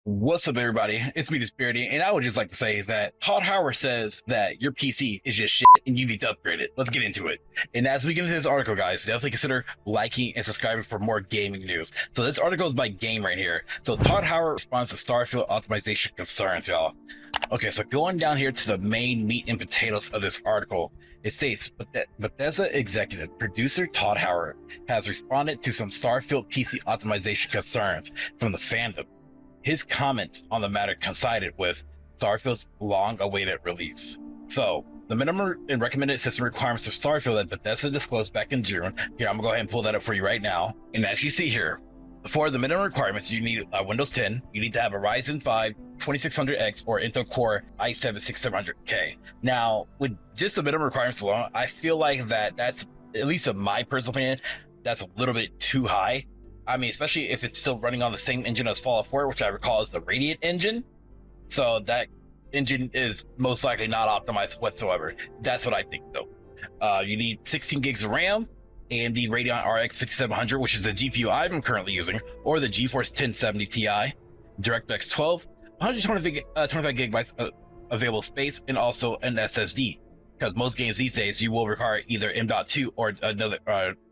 What's up, everybody? It's me, DisBearity, and I would just like to say that Todd Howard says that your PC is just shit and you need to upgrade it. Let's get into it. And as we get into this article, guys, definitely consider liking and subscribing for more gaming news. So this article is by Game right here. So Todd Howard responds to Starfield optimization concerns, y'all. Okay, so going down here to the main meat and potatoes of this article, it states, Bethesda executive producer Todd Howard has responded to some Starfield PC optimization concerns from the fandom. His comments on the matter coincided with Starfield's long-awaited release. So, the minimum and recommended system requirements for Starfield that Bethesda disclosed back in June. Here, I'm gonna go ahead and pull that up for you right now. And as you see here, for the minimum requirements, you need Windows 10, you need to have a Ryzen 5 2600X or Intel Core i7 6700K. Now, with just the minimum requirements alone, I feel like that's, at least in my personal opinion, that's a little bit too high. I mean, especially if it's still running on the same engine as Fallout 4, which I recall is the Radiant engine. So that engine is most likely not optimized whatsoever. That's what I think, though. You need 16 gigs of RAM, AMD Radeon RX 5700, which is the GPU I'm currently using, or the GeForce 1070 Ti, DirectX 12, 125 gigabytes of available space, and also an SSD. Because most games these days, you will require either M.2 or another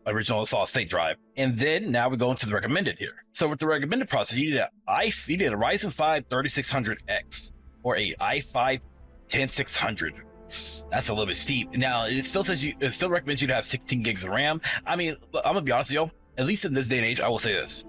original solid state drive. And then now we go into the recommended here. So with the recommended processor, you need a Ryzen 5 3600X or a i5 10600. That's a little bit steep. Now it still says it still recommends you to have 16 gigs of RAM. I mean, I'm gonna be honest with you, at least in this day and age, I will say this.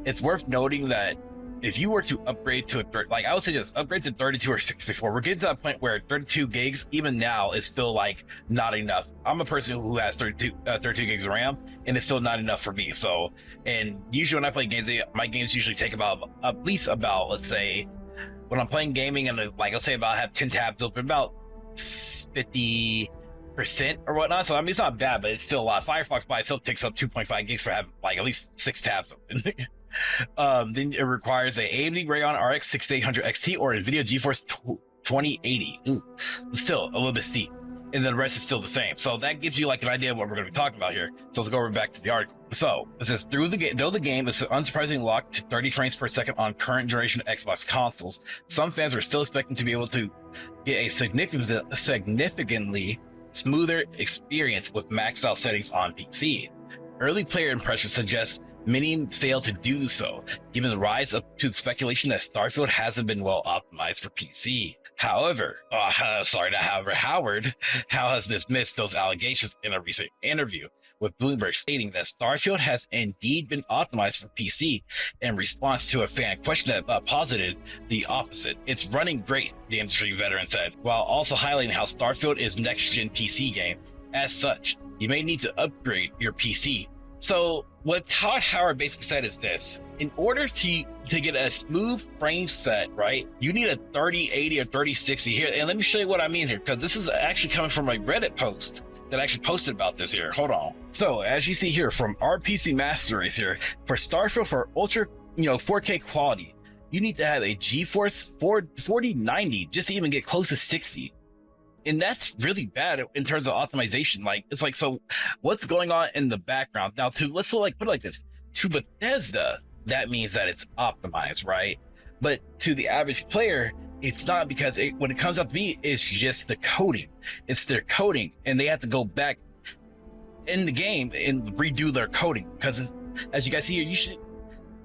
It's worth noting that if you were to upgrade to I would say just upgrade to 32 or 64. We're getting to that point where 32 gigs, even now, is still like not enough. I'm a person who has 32 gigs of RAM, and it's still not enough for me. So, and usually when I play games, my games usually take about at least about, let's say, when I'm playing gaming, and like I'll say about I have 10 tabs open, about 50% or whatnot. So I mean, it's not bad, but it's still a lot. Firefox by itself takes up 2.5 gigs for having like at least 6 tabs open. Then it requires a AMD Radeon RX 6800 XT or NVIDIA GeForce 2080. Still a little bit steep, and then the rest is still the same. So that gives you like an idea of what we're going to be talking about here. So let's go over back to the article. So it says though the game is unsurprisingly locked to 30 frames per second on current generation Xbox consoles, some fans are still expecting to be able to get a significantly smoother experience with maxed out settings on PC. Early player impressions suggest many fail to do so, given the rise up to speculation that Starfield hasn't been well optimized for PC. However, Howard has dismissed those allegations in a recent interview with Bloomberg, stating that Starfield has indeed been optimized for PC in response to a fan question that posited the opposite. It's running great, the industry veteran said, while also highlighting how Starfield is next-gen PC game. As such, you may need to upgrade your PC. So what Todd Howard basically said is this: in order to get a smooth frame set, right, you need a 3080 or 3060 here. And let me show you what I mean here, because this is actually coming from a Reddit post that actually posted about this here. Hold on. So as you see here from our PC Master Race here, for Starfield for ultra 4K quality, you need to have a GeForce 4090 just to even get close to 60. And that's really bad in terms of optimization. Like, it's like, so what's going on in the background? Now, let's put it like this: to Bethesda, that means that it's optimized, right? But to the average player, it's not, because when it comes up to be, it's just the coding. It's their coding, and they have to go back in the game and redo their coding. Because as you guys see here,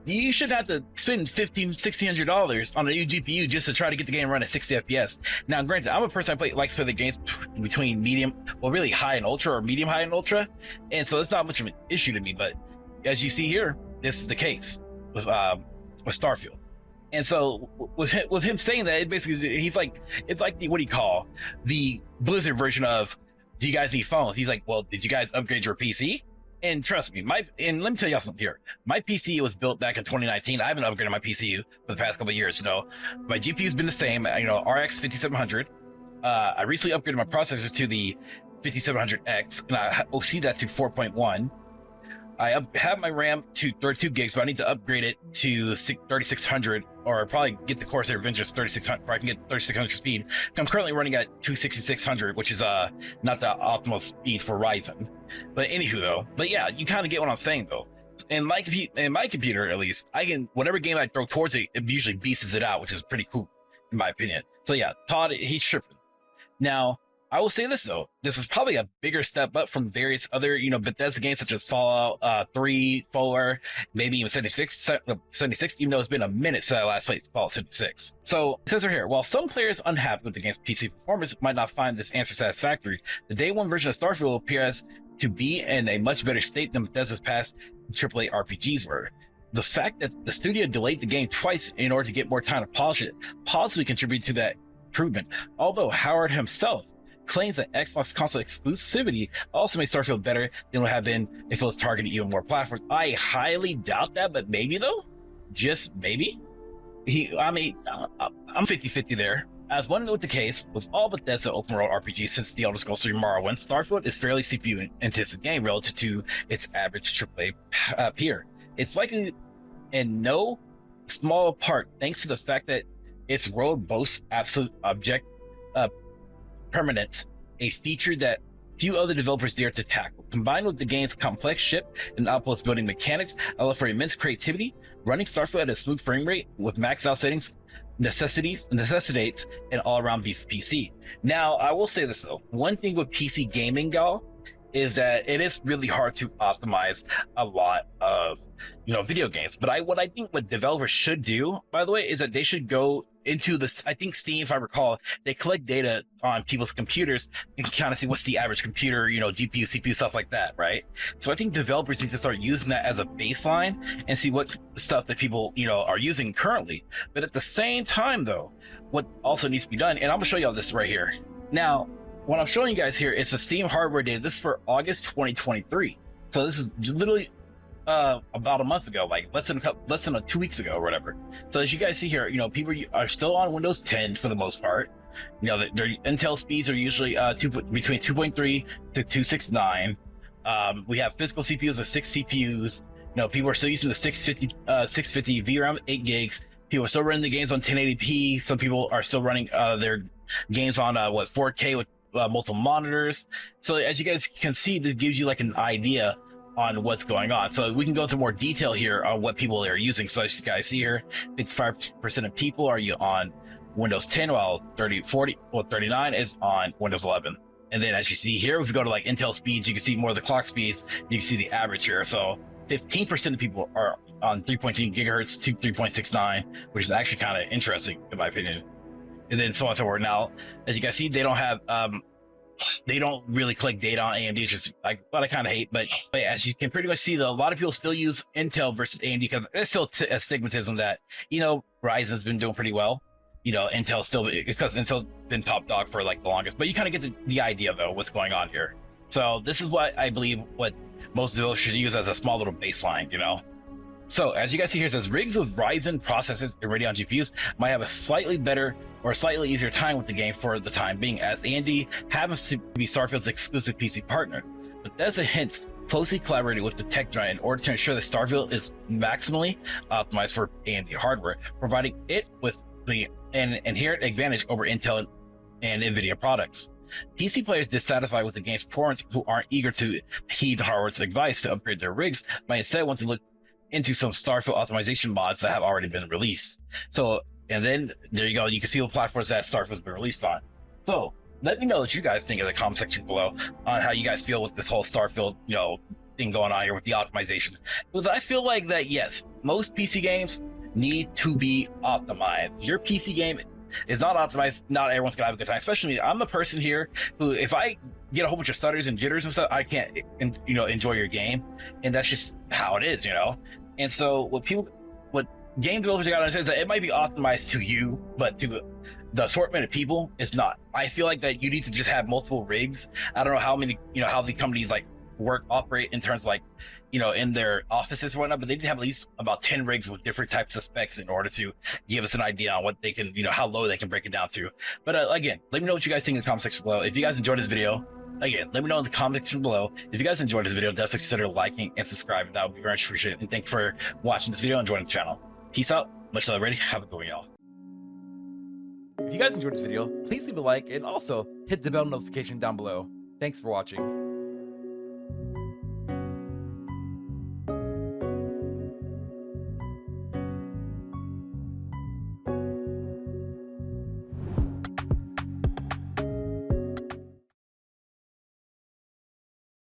you should have to spend $1,600 on a new GPU just to try to get the game run at 60 FPS. Now, granted, I'm a person that likes to play the games between medium, well, really high and ultra, or medium, high, and ultra, and so it's not much of an issue to me. But as you see here, this is the case with Starfield. And so with him saying that, it basically, he's like, it's like what do you call the Blizzard version of, do you guys need phones? He's like, well, did you guys upgrade your PC? And trust me, and let me tell y'all something here. My PC was built back in 2019. I haven't upgraded my PC for the past couple of years. My GPU's been the same. RX 5700. I recently upgraded my processors to the 5700X, and I OC that to 4.1. I have my RAM to 32 gigs, but I need to upgrade it to 3600, or probably get the Corsair Vengeance 3600, where I can get 3600 speed. I'm currently running at 26600, which is not the optimal speed for Ryzen. But anywho, though, but yeah, you kind of get what I'm saying, though. In my computer, at least, I can, whatever game I throw towards it, it usually beasts it out, which is pretty cool, in my opinion. So yeah, Todd, he's tripping. Now, I will say this though, this is probably a bigger step up from various other, Bethesda games such as Fallout 3, 4, maybe even 76, even though it's been a minute since I last played Fallout 76. So it says right here, while some players unhappy with the game's PC performance might not find this answer satisfactory, the day one version of Starfield appears to be in a much better state than Bethesda's past AAA RPGs were. The fact that the studio delayed the game twice in order to get more time to polish it possibly contributed to that improvement, although Howard himself claims that Xbox console exclusivity also made Starfield better than it would have been if it was targeting even more platforms. I highly doubt that, but maybe though, just maybe. I'm 50-50 there. As one note the case, with all Bethesda open world RPGs since The Elder Scrolls 3 Morrowind, Starfield is fairly CPU intensive game relative to its average AAA peer. It's likely in no small part thanks to the fact that its world boasts absolute object permanence, a feature that few other developers dare to tackle. Combined with the game's complex ship and outpost building mechanics, allow for immense creativity. Running Starfield at a smooth frame rate with maxed out settings necessitates an all-around beef PC. Now, I will say this though, one thing with PC gaming, y'all, is that it is really hard to optimize a lot of video games. But what I think what developers should do, by the way, is that they should go into this. I think Steam, if I recall, they collect data on people's computers and kind of see what's the average computer, GPU, CPU, stuff like that, right? So I think developers need to start using that as a baseline and see what stuff that people, are using currently. But at the same time, though, what also needs to be done, and I'm gonna show y'all this right here. Now, what I'm showing you guys here is the Steam hardware data. This is for August 2023. So this is literally about a month ago, like less than 2 weeks ago or whatever. So as you guys see here, people are still on Windows 10 for the most part. Their Intel speeds are usually between 2.3 to 269. We have physical CPUs of 6 CPUs. People are still using the 650 VRAM, 8 gigs. People are still running the games on 1080p. Some people are still running their games on 4K with multiple monitors. So as you guys can see, this gives you like an idea on what's going on. So we can go into more detail here on what people are using. So as you guys see here, 55% of people are on Windows 10, while 39 is on Windows 11. And then as you see here, if you go to like Intel speeds, you can see more of the clock speeds. You can see the average here. So 15% of people are on 3.2 gigahertz to 3.69, which is actually kind of interesting in my opinion. And then so on and so forth. Now, as you guys see, they don't really collect data on AMD, which is what I kind of hate. But yeah, as you can pretty much see, a lot of people still use Intel versus AMD because there's still a stigmatism that, Ryzen's been doing pretty well. Intel's still, because Intel's been top dog for like the longest. But you kind of get the idea though, what's going on here. So this is what I believe what most developers should use as a small little baseline, So as you guys see here, it says rigs with Ryzen processors and Radeon GPUs might have a slightly better or slightly easier time with the game for the time being, as AMD happens to be Starfield's exclusive PC partner. Bethesda hints closely collaborated with the tech giant in order to ensure that Starfield is maximally optimized for AMD hardware, providing it with an inherent advantage over Intel and NVIDIA products. PC players dissatisfied with the game's performance who aren't eager to heed Howard's advice to upgrade their rigs might instead want to look into some Starfield optimization mods that have already been released. So, and then there you go. You can see the platforms that Starfield's been released on. So let me know what you guys think in the comment section below on how you guys feel with this whole Starfield, thing going on here with the optimization. Because I feel like that, yes, most PC games need to be optimized. Your PC game is not optimized, not everyone's gonna have a good time. Especially me. I'm the person here who, if I get a whole bunch of stutters and jitters and stuff, I can't, enjoy your game. And that's just how it is, And so what game developers gotta understand is that it might be optimized to you, but to the assortment of people, it's not. I feel like that you need to just have multiple rigs. I don't know how many, how the companies like operate in terms of like, in their offices or whatnot, but they need to have at least about 10 rigs with different types of specs in order to give us an idea on what they can, how low they can break it down to. But again, let me know what you guys think in the comment section below. If you guys enjoyed this video, again, let me know in the comment section below. If you guys enjoyed this video, definitely consider liking and subscribing. That would be very much appreciated. And thank you for watching this video and joining the channel. Peace out. Much love, ready. Have a good one, y'all. If you guys enjoyed this video, please leave a like and also hit the bell notification down below. Thanks for watching.